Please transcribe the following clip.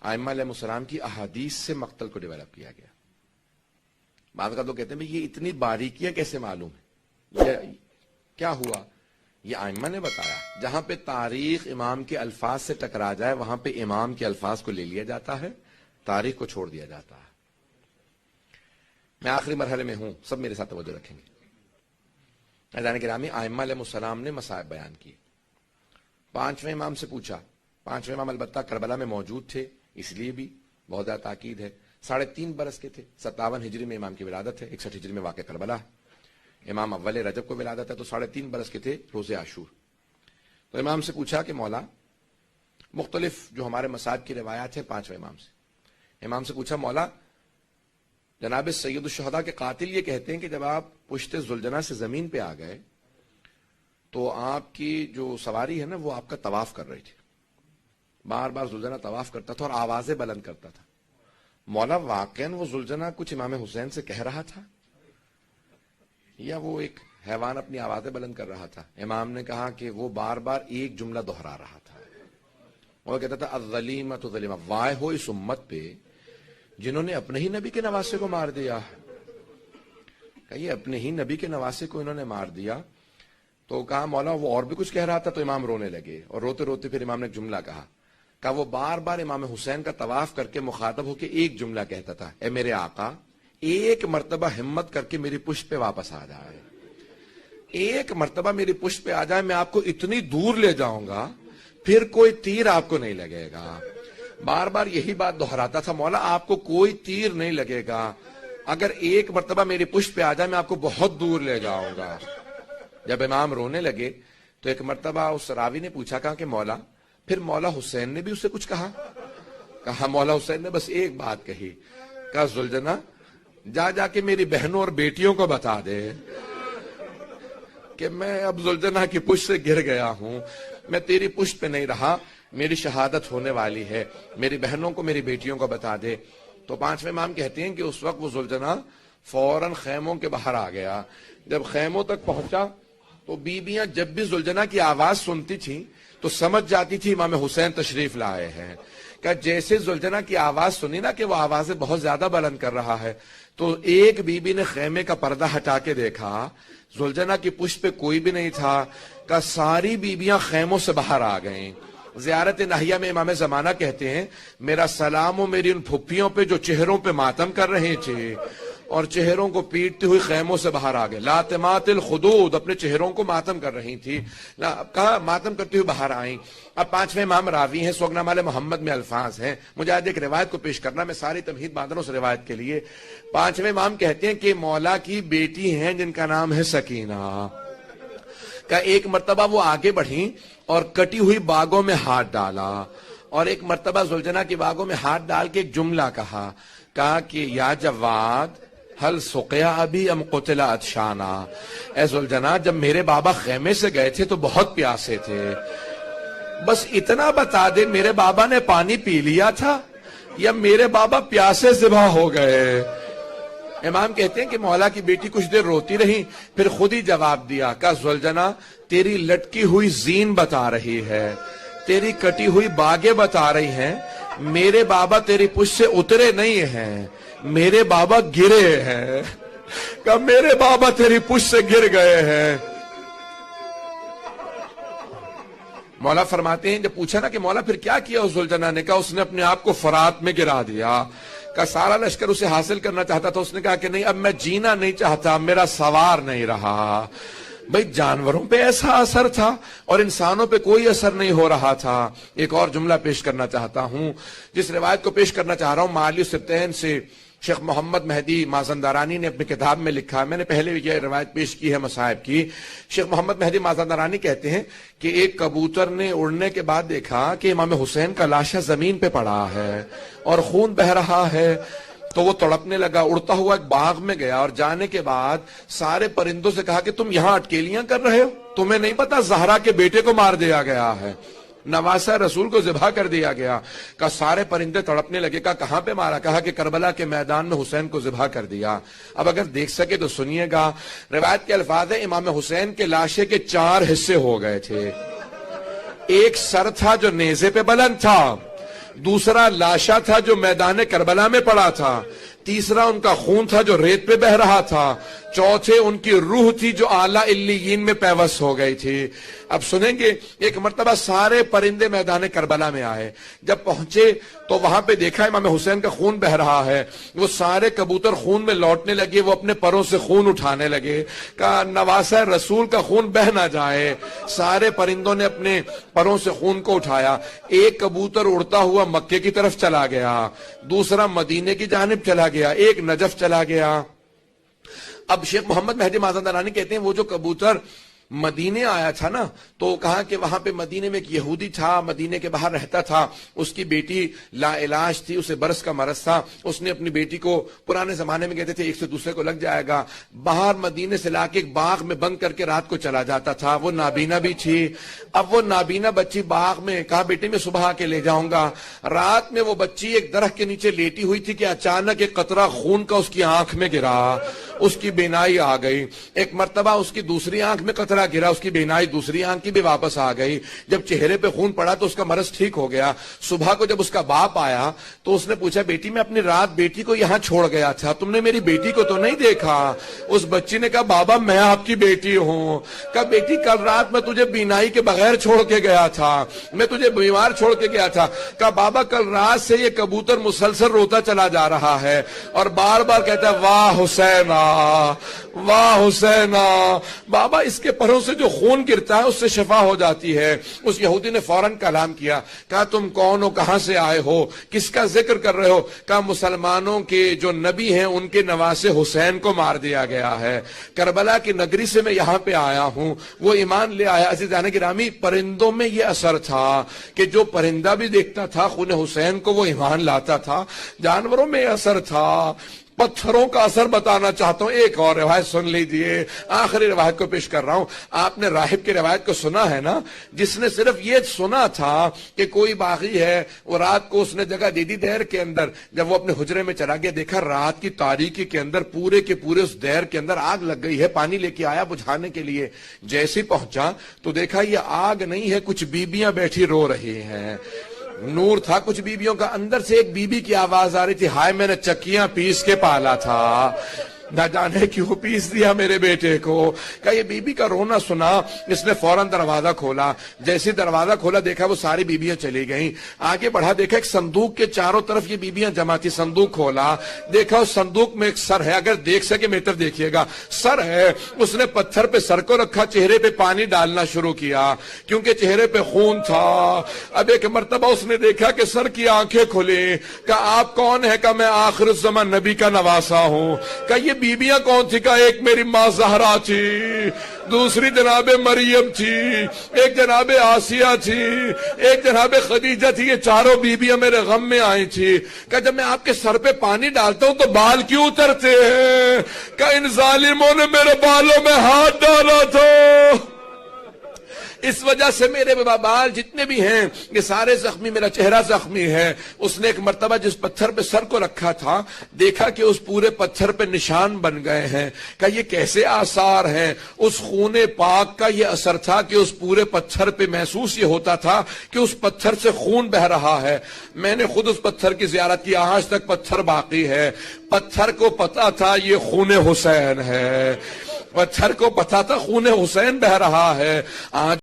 ائمہ علیہ السلام کی احادیث سے مقتل کو ڈیولپ کیا گیا. بعض کا لوگ کہتے ہیں بھئی یہ اتنی باریکیاں کیسے معلوم ہے؟ یہ کیا ہوا؟ یہ ائمہ نے بتایا. جہاں پہ تاریخ امام کے الفاظ سے ٹکرا جائے وہاں پہ امام کے الفاظ کو لے لیا جاتا ہے، تاریخ کو چھوڑ دیا جاتا ہے. میں آخری مرحلے میں ہوں، سب میرے ساتھ توجہ رکھیں گے. عزیزان گرامی، ائمہ علیہ السلام نے مصائب بیان کیے. پانچویں امام سے پوچھا. پانچویں امام البتہ کربلا میں موجود تھے، اس لیے بھی بہت زیادہ تاکید ہے. 3.5 برس کے تھے. 57 ہجری میں امام کی ولادت ہے، 61 ہجری میں واقع کربلا ہے. امام اول رجب کو ولادت ہے تو 3.5 برس کے تھے روز عاشور. تو امام سے پوچھا کہ مولا، مختلف جو ہمارے مصائب کی روایات ہیں پانچویں امام سے. امام سے پوچھا مولا، جناب سید الشہداء کے قاتل یہ کہتے ہیں کہ جب آپ پشت ذوالجناح سے زمین پہ آ گئے تو آپ کی جو سواری ہے نا وہ آپ کا طواف کر رہی تھی. بار بار ذوالجناح طواف کرتا تھا اور آوازیں بلند کرتا تھا. مولا واقعاً وہ ذوالجناح کچھ امام حسین سے کہہ رہا تھا یا وہ ایک حیوان اپنی آوازیں بلند کر رہا تھا؟ امام نے کہا کہ وہ بار بار ایک جملہ دہرا رہا تھا. وہ کہتا تھا الظلیمۃ ظلیمہ، وائے ہو اس امت پہ جنہوں نے اپنے ہی نبی کے نواسے کو مار دیا. کہیے اپنے ہی نبی کے نواسے کو انہوں نے مار دیا. تو کہا مولا وہ اور بھی کچھ کہہ رہا تھا. تو امام رونے لگے اور روتے روتے پھر امام نے ایک جملہ کہا وہ بار بار امام حسین کا طواف کر کے مخاطب ہو کے ایک جملہ کہتا تھا، اے میرے آقا ایک مرتبہ ہمت کر کے میری پشت پہ واپس آ جائے، ایک مرتبہ میری پشت پہ آ جائے، میں آپ کو اتنی دور لے جاؤں گا پھر کوئی تیر آپ کو نہیں لگے گا. بار بار یہی بات دہراتا تھا، مولا آپ کو کوئی تیر نہیں لگے گا، اگر ایک مرتبہ میری پشت پہ آ جائے میں آپ کو بہت دور لے جاؤں گا. جب امام رونے لگے تو ایک مرتبہ اس راوی نے پوچھا، کہا کہ مولا پھر مولا حسین نے بھی اسے کچھ کہا؟ کہا مولا حسین نے بس ایک بات کہی، کہا ذوالجناح جا جا کے میری بہنوں اور بیٹیوں کو بتا دے کہ میں اب ذوالجناح کی پشت سے گر گیا ہوں، میں تیری پشت پہ نہیں رہا، میری شہادت ہونے والی ہے، میری بہنوں کو میری بیٹیوں کو بتا دے. تو پانچویں امام کہتے ہیں کہ اس وقت وہ ذوالجناح فوراً خیموں کے باہر آ گیا. جب خیموں تک پہنچا تو بیویاں جب بھی ذوالجناح کی آواز سنتی تھیں تو سمجھ جاتی تھی امام حسین تشریف لائے ہیں. کہ جیسے ذوالجناح کی آواز سنی نا کہ وہ آوازیں بہت زیادہ بلند کر رہا ہے تو ایک بیوی نے خیمے کا پردہ ہٹا کے دیکھا، ذوالجناح کی پشت پہ کوئی بھی نہیں تھا. کہ ساری بیویاں خیموں سے باہر آ گئیں. زیارت ناہیہ میں امام زمانہ کہتے ہیں، میرا سلام ہو میری ان پھپھیوں پہ جو چہروں پہ ماتم کر رہے تھے اور چہروں کو پیٹتے ہوئے خیموں سے باہر آ گئے. لاتمات الخدود، اپنے چہروں کو ماتم کر رہی تھی، کہا ماتم کرتے ہوئے باہر آئیں. اب پانچویں امام راوی ہیں، سوگنامہ محمد میں الفاظ ہیں، مجھے آج ایک روایت کو پیش کرنا، میں ساری تمہید باندھ رہا ہوں اس روایت کے لیے. پانچویں امام کہتے ہیں کہ مولا کی بیٹی ہیں جن کا نام ہے سکینہ. کہ ایک مرتبہ وہ آگے بڑھیں اور کٹی ہوئی باغوں میں ہاتھ ڈالا اور ایک مرتبہ ذوالجناح کی باغوں میں ہاتھ ڈال کے ایک جملہ کہا کہ یا جواد حل سقیا ابھی ام قتل عطشانا، اے ذوالجناح جب میرے بابا خیمے سے گئے تھے تو بہت پیاسے تھے، بس اتنا بتا دے میرے بابا نے پانی پی لیا تھا یا میرے بابا پیاسے ذبح ہو گئے. امام کہتے ہیں کہ مولا کی بیٹی کچھ دیر روتی رہی پھر خود ہی جواب دیا، کہا ذوالجناح تیری لٹکی ہوئی زین بتا رہی ہے، تیری کٹی ہوئی باغیں بتا رہی ہیں، میرے بابا تیری پشت سے اترے نہیں ہیں، میرے بابا گرے ہیں. کہ میرے بابا تیری پشت سے گر گئے ہیں. مولا فرماتے ہیں جب پوچھا نا کہ مولا پھر کیا کیا اس ذوالجناح نے، کہا اس نے اپنے آپ کو فرات میں گرا دیا. کا سارا لشکر اسے حاصل کرنا چاہتا تھا، اس نے کہا کہ نہیں اب میں جینا نہیں چاہتا، میرا سوار نہیں رہا. بھئی جانوروں پہ ایسا اثر تھا اور انسانوں پہ کوئی اثر نہیں ہو رہا تھا. ایک اور جملہ پیش کرنا چاہتا ہوں، جس روایت کو پیش کرنا چاہ رہا ہوں معالی السبتین سے شیخ محمد مہدی مازندرانی نے اپنی کتاب میں لکھا. میں نے پہلے بھی یہ روایت پیش کی ہے مصائب کی. شیخ محمد مہدی مازندرانی کہتے ہیں کہ ایک کبوتر نے اڑنے کے بعد دیکھا کہ امام حسین کا لاشا زمین پہ پڑا ہے اور خون بہ رہا ہے تو وہ تڑپنے لگا، اڑتا ہوا ایک باغ میں گیا اور جانے کے بعد سارے پرندوں سے کہا کہ تم یہاں اٹکیلیاں کر رہے ہو، تمہیں نہیں پتا زہرا کے بیٹے کو مار دیا گیا ہے، نواسہ رسول کو ذبح کر دیا گیا. کہ سارے پرندے تڑپنے لگے. کہاں پہ مارا؟ کہا کہ کربلا کے میدان میں حسین کو ذبح کر دیا. اب اگر دیکھ سکے تو سنیے گا. روایت کے الفاظ ہیں امام حسین کے لاشے کے 4 حصے ہو گئے تھے. ایک سر تھا جو نیزے پہ بلند تھا، دوسرا لاشا تھا جو میدان کربلا میں پڑا تھا، تیسرا ان کا خون تھا جو ریت پہ بہ رہا تھا، چوتھے ان کی روح تھی جو اعلیٰ علیین میں پیوست ہو گئی تھی۔ اب سنیں گے، ایک مرتبہ سارے پرندے میدان کربلا میں آئے، جب پہنچے تو وہاں پہ دیکھا امام حسین کا خون بہ رہا ہے، وہ سارے کبوتر خون میں لوٹنے لگے، وہ اپنے پروں سے خون اٹھانے لگے، کہا نواسہ رسول کا خون بہ نہ جائے۔ سارے پرندوں نے اپنے پروں سے خون کو اٹھایا، ایک کبوتر اڑتا ہوا مکے کی طرف چلا گیا، دوسرا مدینے کی جانب چلا گیا، ایک نجف چلا گیا۔ اب شیخ محمد مہدی مازندرانی کہتے ہیں وہ جو کبوتر مدینے آیا تھا نا، تو کہا کہ وہاں پہ مدینے میں ایک یہودی تھا، مدینے کے باہر رہتا تھا، اس کی بیٹی لا علاج تھی، اسے برس کا مرض تھا، اس نے اپنی بیٹی کو، پرانے زمانے میں کہتے تھے ایک سے دوسرے کو لگ جائے گا، باہر مدینے سے لا کے ایک باغ میں بند کر کے رات کو چلا جاتا تھا، وہ نابینا بھی تھی۔ اب وہ نابینا بچی باغ میں، کہا بیٹی میں صبح آ کے لے جاؤں گا۔ رات میں وہ بچی ایک درخت کے نیچے لیٹی ہوئی تھی کہ اچانک ایک قطرہ خون کا اس کی آنکھ میں گرا، اس کی بینائی آ گئی۔ ایک مرتبہ اس کی دوسری آنکھ میں قطرہ گرا، اس کی بینائی دوسری آنکھ کی بھی واپس آ گئی۔ جب چہرے پہ خون پڑا تو اس کا مرض ٹھیک ہو گیا۔ صبح کو جب اس کا باپ آیا تو اس نے پوچھا بیٹی میں اپنی رات بیٹی کو یہاں چھوڑ گیا تھا، تم نے میری بیٹی کو تو نہیں دیکھا؟ اس بچی نے کہا بابا میں آپ کی بیٹی ہوں۔ کہا بیٹی کل رات میں تجھے بینائی کے بغیر چھوڑ کے گیا تھا، میں تجھے بیمار چھوڑ کے گیا تھا۔ کہا بابا کل رات سے یہ کبوتر مسلسل روتا چلا جا رہا ہے اور بار بار کہتا ہے واہ حسینا واہ حسینا۔ بابا اس کے پروں سے جو خون گرتا ہے اس سے شفا ہو جاتی ہے۔ اس یہودی نے فوراً کلام کیا، کہا تم کون ہو، کہاں سے آئے ہو، کس کا ذکر کر رہے ہو؟ کہا مسلمانوں کے جو نبی ہیں ان کے نواسے حسین کو مار دیا گیا ہے، کربلا کی نگری سے میں یہاں پہ آیا ہوں، وہ ایمان لے آیا۔ عزیزان گرامی، پرندوں میں یہ اثر تھا کہ جو پرندہ بھی دیکھتا تھا خون حسین کو وہ ایمان لاتا تھا۔ جانوروں میں اثر تھا۔ پتھروں کا اثر بتانا چاہتا ہوں، ایک اور روایت سن لیجئے، آخری روایت کو پیش کر رہا ہوں۔ آپ نے راہب کی روایت کو سنا ہے نا، جس نے صرف یہ سنا تھا کہ کوئی باغی ہے، وہ رات کو اس نے جگہ دے دی دیر کے اندر، جب وہ اپنے حجرے میں چلا گیا دیکھا رات کی تاریکی کے اندر پورے کے پورے اس دیر کے اندر آگ لگ گئی ہے، پانی لے کے آیا بجھانے کے لیے، جیسے پہنچا تو دیکھا یہ آگ نہیں ہے، کچھ بیبیاں بیٹھی رو رہی ہیں، نور تھا کچھ بیبیوں کا، اندر سے ایک بیوی کی آواز آ رہی تھی ہائے میں نے چکیاں پیس کے پالا تھا، نہ جانے کیوں پیس دیا میرے بیٹے کو۔ کہ یہ بی بی کا رونا سنا، اس نے فوراً دروازہ کھولا، جیسے دروازہ کھولا دیکھا وہ ساری بیبیاں چلی گئیں، آگے بڑھا دیکھا ایک صندوق کے چاروں طرف یہ بیبیاں جمع تھی، صندوق کھولا دیکھا اس صندوق میں ایک سر ہے، اگر دیکھ سکے میٹر دیکھیے گا، سر ہے، اس نے پتھر پہ سر کو رکھا، چہرے پہ پانی ڈالنا شروع کیا کیونکہ چہرے پہ خون تھا۔ اب ایک مرتبہ اس نے دیکھا کہ سر کی آنکھیں کھلی، کہا آپ کون ہیں؟ کہا میں آخر الزمان نبی کا نواسا ہوں۔ کہا یہ بیبیاں کون تھی؟ کہا ایک میری ماں زہرا تھی، دوسری جناب مریم تھی، ایک جناب آسیہ تھی، ایک جناب خدیجہ تھی، یہ چاروں بیبیاں میرے غم میں آئی تھی۔ کہا جب میں آپ کے سر پہ پانی ڈالتا ہوں تو بال کیوں اترتے ہیں؟ کہا ان ظالموں نے میرے بالوں میں ہاتھ ڈالا تھا، اس وجہ سے میرے بال جتنے بھی ہیں یہ سارے زخمی، میرا چہرہ زخمی ہے۔ اس نے ایک مرتبہ جس پتھر پہ سر کو رکھا تھا دیکھا کہ اس پورے پتھر پہ نشان بن گئے ہیں، کہ یہ کیسے آثار ہیں؟ اس خون پاک کا یہ اثر تھا کہ اس پورے پتھر پہ محسوس یہ ہوتا تھا کہ اس پتھر سے خون بہ رہا ہے۔ میں نے خود اس پتھر کی زیارت کی، آج تک پتھر باقی ہے۔ پتھر کو پتا تھا یہ خون حسین ہے، پتھر کو پتا تھا خون حسین بہ رہا ہے۔ آج